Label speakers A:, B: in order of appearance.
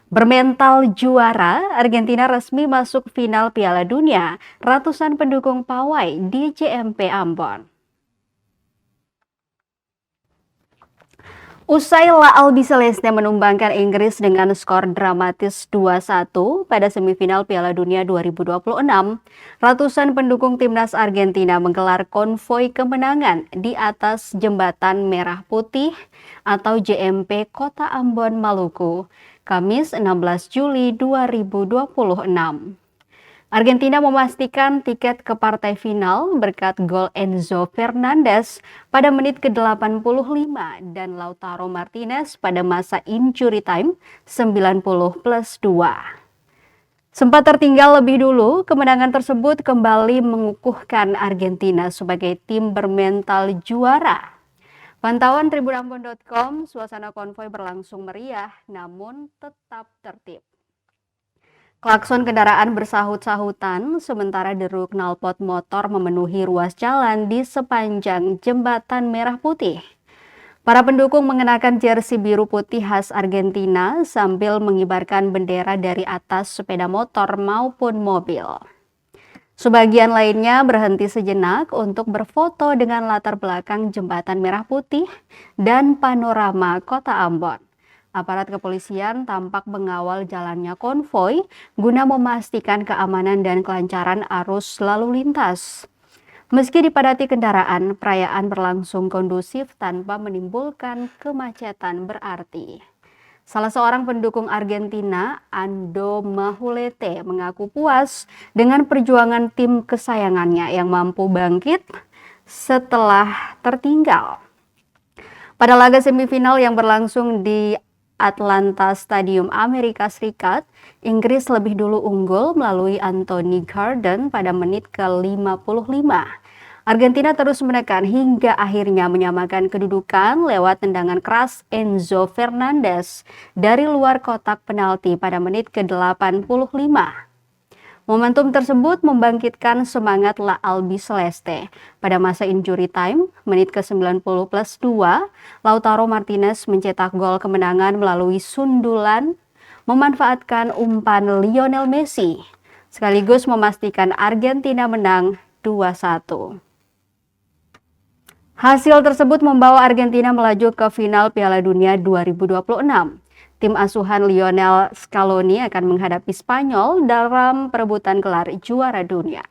A: Bermental juara, Argentina resmi masuk final Piala Dunia. Ratusan pendukung pawai di JMP Ambon. Usai La Albiceleste menumbangkan Inggris dengan skor dramatis 2-1 pada semifinal Piala Dunia 2026, ratusan pendukung timnas Argentina menggelar konvoi kemenangan di atas Jembatan Merah Putih atau JMP Kota Ambon, Maluku, Kamis 16 Juli 2026. Argentina memastikan tiket ke partai final berkat gol Enzo Fernandez pada menit ke-85 dan Lautaro Martinez pada masa injury time 90+2. Sempat tertinggal lebih dulu, kemenangan tersebut kembali mengukuhkan Argentina sebagai tim bermental juara. Pantauan tribunambon.com, suasana konvoi berlangsung meriah namun tetap tertib. Klakson kendaraan bersahut-sahutan, sementara deru knalpot motor memenuhi ruas jalan di sepanjang Jembatan Merah Putih. Para pendukung mengenakan jersey biru putih khas Argentina sambil mengibarkan bendera dari atas sepeda motor maupun mobil. Sebagian lainnya berhenti sejenak untuk berfoto dengan latar belakang Jembatan Merah Putih dan panorama Kota Ambon. Aparat kepolisian tampak mengawal jalannya konvoi guna memastikan keamanan dan kelancaran arus lalu lintas. Meski dipadati kendaraan, perayaan berlangsung kondusif tanpa menimbulkan kemacetan berarti. Salah seorang pendukung Argentina, Ando Mahulete, mengaku puas dengan perjuangan tim kesayangannya yang mampu bangkit setelah tertinggal. Pada laga semifinal yang berlangsung di Atlanta Stadium, Amerika Serikat, Inggris lebih dulu unggul melalui Anthony Gordon pada menit ke-55. Argentina terus menekan hingga akhirnya menyamakan kedudukan lewat tendangan keras Enzo Fernandez dari luar kotak penalti pada menit ke-85. Momentum tersebut membangkitkan semangat La Albiceleste. Pada masa injury time, menit ke-90+2, Lautaro Martinez mencetak gol kemenangan melalui sundulan, memanfaatkan umpan Lionel Messi, sekaligus memastikan Argentina menang 2-1. Hasil tersebut membawa Argentina melaju ke final Piala Dunia 2026. Tim asuhan Lionel Scaloni akan menghadapi Spanyol dalam perebutan gelar juara dunia.